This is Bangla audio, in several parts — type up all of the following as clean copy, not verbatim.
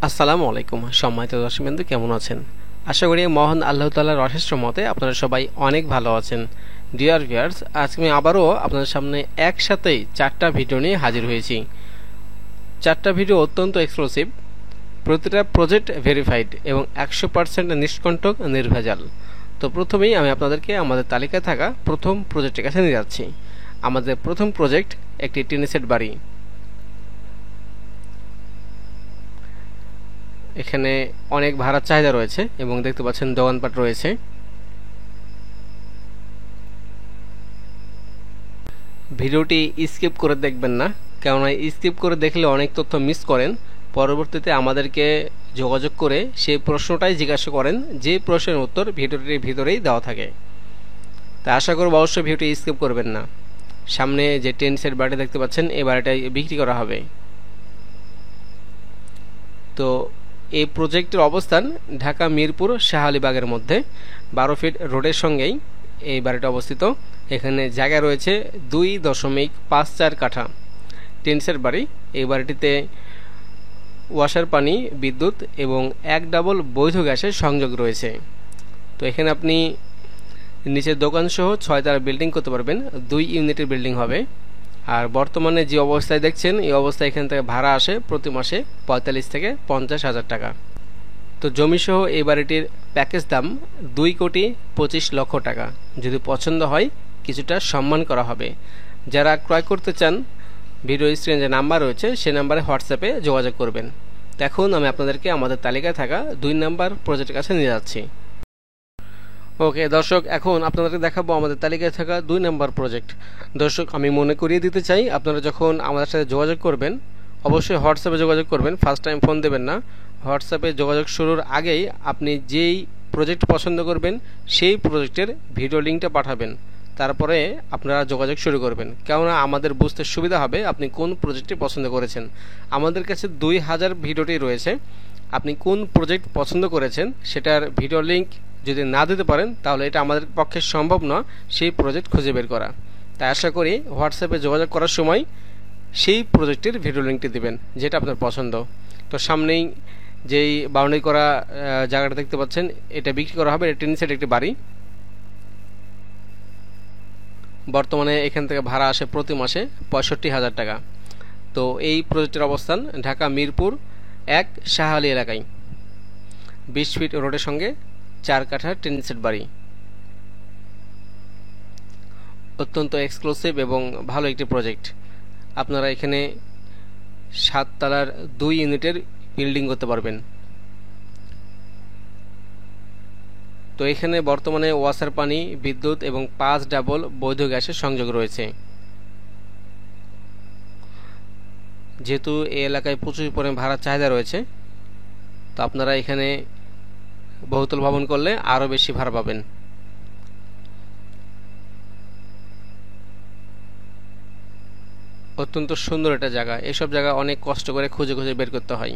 আসসালামু আলাইকুম সম্মানিত দর্শকবৃন্দ, কেমন আছেন? আশা করি মহান আল্লাহ তাআলার অশেষ রহমতে আপনারা সবাই অনেক ভালো আছেন। ডিয়ার ভিউয়ার্স, আজকে আমি আবারও আপনাদের সামনে একসাথেই 4টা ভিডিও নিয়ে হাজির হয়েছি। 4টা ভিডিও অত্যন্ত এক্সক্লুসিভ, প্রতিটা প্রজেক্ট ভেরিফাইড এবং 100% নিষ্কণ্টক নির্ভেজাল। তো প্রথমেই আমি আপনাদেরকে আমাদের তালিকায় থাকা প্রথম প্রজেক্টের কাছে নিয়ে যাচ্ছি। আমাদের প্রথম প্রজেক্ট একটি টিন সেট বাড়ি। এখানে অনেক ভাড়ার চাহিদা রয়েছে এবং দেখতে পাচ্ছেন দোকানপাট রয়েছে। ভিডিওটি স্কিপ করে দেখবেন না, কেননা স্কিপ করে দেখলে অনেক তথ্য মিস করেন। পরবর্তীতে আমাদেরকে যোগাযোগ করে সেই প্রশ্নটাই জিজ্ঞাসা করেন, যে প্রশ্নের উত্তর ভিডিওটির ভিতরেই দেওয়া থাকে। তা আশা করব অবশ্যই ভিডিওটি স্কিপ করবেন না। সামনে যে টেন সেট বাড়িটা দেখতে পাচ্ছেন, এই বাড়িটাই বিক্রি করা হবে। তো এই প্রজেক্টের অবস্থান ঢাকা মিরপুর শাহ আলীবাগের মধ্যে 12 ফিট রোডের সঙ্গেই এই বাড়িটা অবস্থিত। এখানে জায়গা রয়েছে 2.54 কাঠা। টিনসের বাড়ি। এই বাড়িটিতে ওয়াসার পানি, বিদ্যুৎ এবং 1 ডাবল বৈধ গ্যাসের সংযোগ রয়েছে। তো এখানে আপনি নিচের দোকান সহ 6 তলা বিল্ডিং করতে পারবেন। 2 ইউনিটের বিল্ডিং হবে। আর বর্তমানে যে অবস্থায় দেখছেন, এই অবস্থায় এখান থেকে ভাড়া আসে প্রতি মাসে 45 থেকে 50,000 টাকা। তো জমিসহ এই বাড়িটির প্যাকেজ দাম 2,25,00,000 টাকা। যদি পছন্দ হয় কিছুটা সম্মান করা হবে। যারা ক্রয় করতে চান, ভিডিও স্ক্রিনে যে নাম্বার রয়েছে সেই নাম্বারে হোয়াটসঅ্যাপে যোগাযোগ করবেন। তো এখন আমি আপনাদেরকে আমাদের তালিকায় থাকা 2 নাম্বার প্রজেক্টের কাছে নিয়ে যাচ্ছি। ওকে দর্শক, এখন আপনাদেরকে দেখাবো আমাদের তালিকায় থাকা 2 নাম্বার প্রজেক্ট। দর্শক, আমি মনে করিয়ে দিতে চাই, আপনারা যখন আমাদের সাথে যোগাযোগ করবেন অবশ্যই হোয়াটসঅ্যাপে যোগাযোগ করবেন, ফার্স্ট টাইম ফোন দেবেন না। হোয়াটসঅ্যাপে যোগাযোগ শুরুর আগেই আপনি যেই প্রজেক্ট পছন্দ করবেন সেই প্রজেক্টের ভিডিও লিঙ্কটা পাঠাবেন, তারপরে আপনারা যোগাযোগ শুরু করবেন। কেননা আমাদের বুঝতে সুবিধা হবে আপনি কোন প্রজেক্টটি পছন্দ করেছেন। আমাদের কাছে 2000 ভিডিওটি রয়েছে। আপনি কোন প্রজেক্ট পছন্দ করেছেন সেটার ভিডিও লিঙ্ক যদি না দিতে পারেন, তাহলে এটা আমাদের পক্ষে সম্ভব নয় সেই প্রজেক্ট খুঁজে বের করা। তাই আশা করি হোয়াটসঅ্যাপে যোগাযোগ করার সময় সেই প্রজেক্টের ভিডিও লিঙ্কটি দিবেন যেটা আপনার পছন্দ। তো সামনেই যেই বাউন্ডারি করা জায়গাটা দেখতে পাচ্ছেন, এটা বিক্রি করা হবে। এটা টিন সেট একটি বাড়ি। বর্তমানে এখান থেকে ভাড়া আসে প্রতি মাসে 65,000 টাকা। তো এই প্রজেক্টের অবস্থান ঢাকা মিরপুর 1 শাহ আলী এলাকায়। 20 ফিট রোডের সঙ্গে 4 কাঠা টিন সেট বাড়ি। অত্যন্ত এক্সক্লুসিভ এবং ভালো একটি প্রজেক্ট। আপনারা এখানে 7 তলার 2 ইউনিটের বিল্ডিং করতে পারবেন। তো এখানে বর্তমানে ওয়াসার পানি, বিদ্যুৎ এবং 5 ডাবল বৈধ গ্যাসের সংযোগ রয়েছে। যেহেতু এই এলাকায় প্রচুর পরিমাণে ভাড়ার চাহিদা রয়েছে, তো আপনারা এখানে বহুতল ভবন করলে আরও বেশি ভাড়া পাবেন। অত্যন্ত সুন্দর একটা জায়গা। এসব জায়গা অনেক কষ্ট করে খুঁজে খুঁজে বের করতে হয়।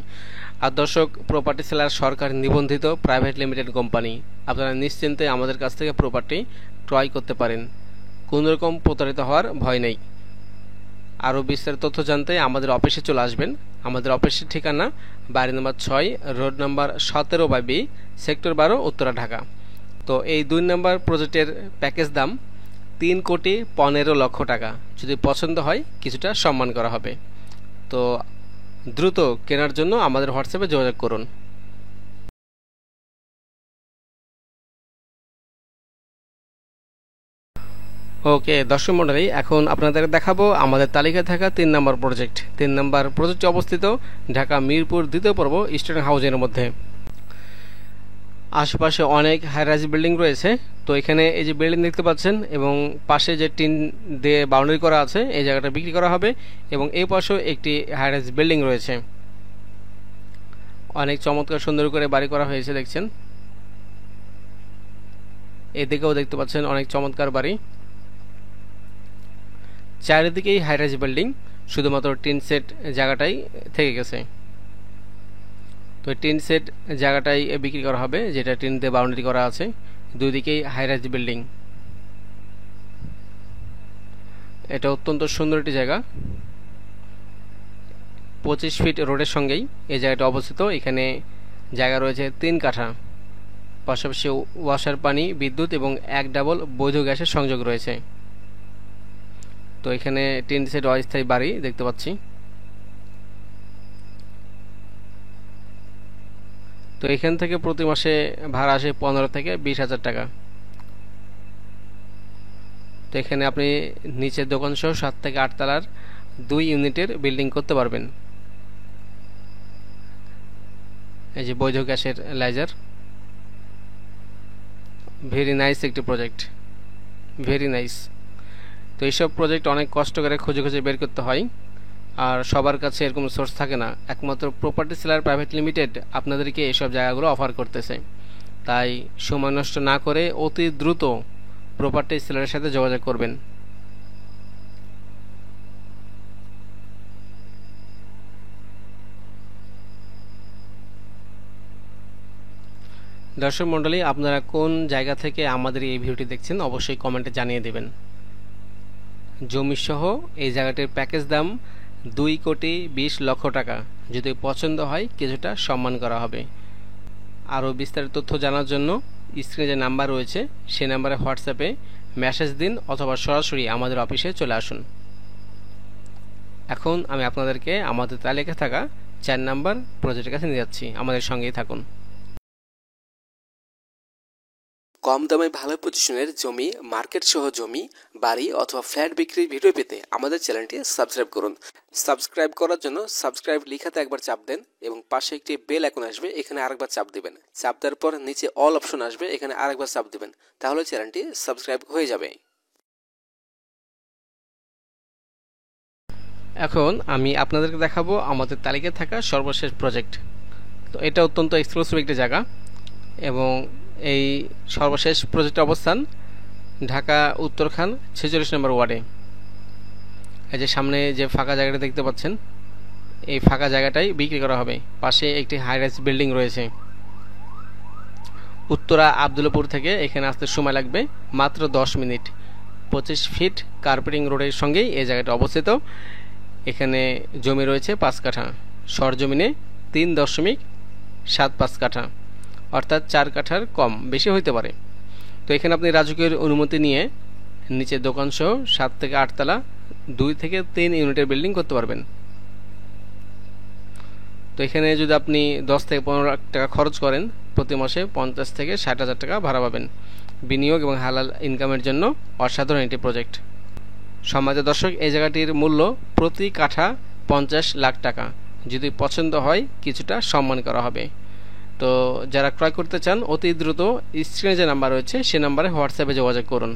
আর দর্শক, প্রপার্টি সেলার সরকার নিবন্ধিত প্রাইভেট লিমিটেড কোম্পানি। আপনারা নিশ্চিন্তে আমাদের কাছ থেকে প্রপার্টি ক্রয় করতে পারেন, কোনো রকম প্রতারিত হওয়ার ভয় নেই। আরও বিস্তারিত তথ্য জানতে আমাদের অফিসে চলে আসবেন। আমাদের অফিসের ঠিকানা বাড়ি নম্বর 6, road number 17/B, sector 12, Uttara, Dhaka. তো এই 2 নম্বর প্রজেক্টের প্যাকেজ দাম 3,15,00,000 টাকা। যদি পছন্দ হয় কিছুটা সম্মান করা হবে। তো দ্রুত কেনার জন্য আমাদের হোয়াটসঅ্যাপে যোগাযোগ করুন। ওকে দর্শক মণ্ডলী, এখন আপনাদের দেখাবো আমাদের তালিকায় থাকা 3 নম্বর প্রজেক্ট। 3 নম্বর প্রজেক্টটি অবস্থিত ঢাকা মিরপুর 2 পর্ব স্টুডেন্ট হাউসের মধ্যে। আশেপাশে অনেক হাইরাইজ বিল্ডিং রয়েছে। তো এখানে এই যে বিল্ডিং দেখতে পাচ্ছেন এবং পাশে যে টিন দিয়ে বাউন্ডারি করা আছে, এই জায়গাটা বিক্রি করা হবে। এবং এই পাশেও একটি হাইরাইজ বিল্ডিং রয়েছে। অনেক চমৎকার সুন্দর করে বাড়ি করা হয়েছে দেখছেন। এদিকেও দেখতে পাচ্ছেন অনেক চমৎকার বাড়ি। চারিদিকেই হাইরাইজ বিল্ডিং, শুধুমাত্র টিন সেট জায়গাটাই থেকে গেছে। তো টিন সেট জায়গাটাই বিক্রি করা হবে, যেটা টিন দিয়ে বাউন্ডারি করা আছে। 2 দিকেই হাইরাইজ বিল্ডিং। এটা অত্যন্ত সুন্দর একটি জায়গা। 25 ফিট রোডের সঙ্গেই এই জায়গাটা অবস্থিত। এখানে জায়গা রয়েছে 3 কাঠা, পাশাপাশি ওয়াসার পানি, বিদ্যুৎ এবং 1 ডাবল বৈধ গ্যাসের সংযোগ রয়েছে। তো এখানে 3 সেট অস্থায়ী বাড়ি দেখতে পাচ্ছি। তো এখান থেকে প্রতি মাসে ভাড়া আসে 15 থেকে 20,000 টাকা। তো এখানে আপনি নিচের দোকান সহ 7 থেকে 8 তলার 2 ইউনিটের বিল্ডিং করতে পারবেন। এই যে বৈধ গ্যাসের লাইজার, ভেরি নাইস একটি প্রজেক্ট, ভেরি নাইস। তো এইসব প্রজেক্ট অনেক কষ্ট করে খুঁজে খুঁজে বের করতে হয়, আর সবার কাছে এরকম সোর্স থাকে না। একমাত্র প্রপার্টি সেলার প্রাইভেট লিমিটেড আপনাদেরকে এইসব জায়গাগুলো অফার করতেছে। তাই সময় নষ্ট না করে অতি দ্রুত প্রপার্টি সেলারের সাথে যোগাযোগ করবেন। দর্শক মণ্ডলী, আপনারা কোন জায়গা থেকে আমাদের এই ভিডিওটি দেখছেন অবশ্যই কমেন্টে জানিয়ে দেবেন। জমি সহ এই জায়গাটির প্যাকেজ দাম 2,20,00,000 টাকা। যদি পছন্দ হয় কিছুটা সম্মান করা হবে। আরও বিস্তারিত তথ্য জানার জন্য স্ক্রিনে যে নাম্বার রয়েছে সেই নাম্বারে হোয়াটসঅ্যাপে মেসেজ দিন অথবা সরাসরি আমাদের অফিসে চলে আসুন। এখন আমি আপনাদেরকে আমাদের তালিকায় থাকা 4 নাম্বার প্রজেক্টের কাছে নিয়ে যাচ্ছি, আমাদের সঙ্গেই থাকুন। কম দামে ভালো পজিশনের জমি, মার্কেট সহ জমি, বাড়ি অথবা ফ্ল্যাট বিক্রির ভিডিও পেতে আমাদের চ্যানেলটি সাবস্ক্রাইব করুন। সাবস্ক্রাইব করার জন্য সাবস্ক্রাইব লেখাতে একবার চাপ দেন এবং পাশে একটি বেল আইকন আসবে, এখানে আরেকবার চাপ দিবেন। চাপ দেওয়ার পর নিচে অল অপশন আসবে, এখানে আরেকবার চাপ দিবেন। তাহলে চ্যানেলটি সাবস্ক্রাইব হয়ে যাবে। এখন আমি আপনাদেরকে দেখাবো আমাদের তালিকায় থাকা সর্বশেষ প্রজেক্ট। তো এটা অত্যন্ত এক্সক্লুসিভ একটি জায়গা এবং এই সর্বশেষ প্রজেক্টের অবস্থান ঢাকা উত্তরখান 46 নম্বর ওয়ার্ডে। এই যে সামনে যে ফাঁকা জায়গাটা দেখতে পাচ্ছেন, এই ফাঁকা জায়গাটাই বিক্রি করা হবে। পাশে একটি হাই রাইজ বিল্ডিং রয়েছে। উত্তরা আবদুল্লাপুর থেকে এখানে আসতে সময় লাগবে মাত্র 10 মিনিট। 25 ফিট কার্পেটিং রোডের সঙ্গেই এই জায়গাটা অবস্থিত। এখানে জমি রয়েছে 5 কাঠা, সরজমিনে 3.75 কাঠা, অর্থাৎ 4 কাঠার কম বেশি হইতে পারে। তো এখানে আপনি রাজকীয় অনুমতি নিয়ে নিচে দোকান সহ 7 থেকে 8 তলা 2 থেকে 3 ইউনিটের বিল্ডিং করতে পারবেন। তো এখানে যদি আপনি 10 থেকে 15 লাখ টাকা খরচ করেন প্রতি মাসে 50 থেকে 60,000 টাকা ভাড়া পাবেন। বিনিয়োগ এবং হালাল ইনকামের জন্য অসাধারণ একটি প্রজেক্ট। সম্মানিত দর্শক, এই জায়গাটির মূল্য প্রতি কাঠা 50 লাখ টাকা। যদি পছন্দ হয় কিছুটা সম্মান করা হবে। তো যারা ক্রয় করতে চান অতি দ্রুত স্ক্রিনে যে নাম্বার রয়েছে সে নাম্বারে হোয়াটসঅ্যাপে যোগাযোগ করুন।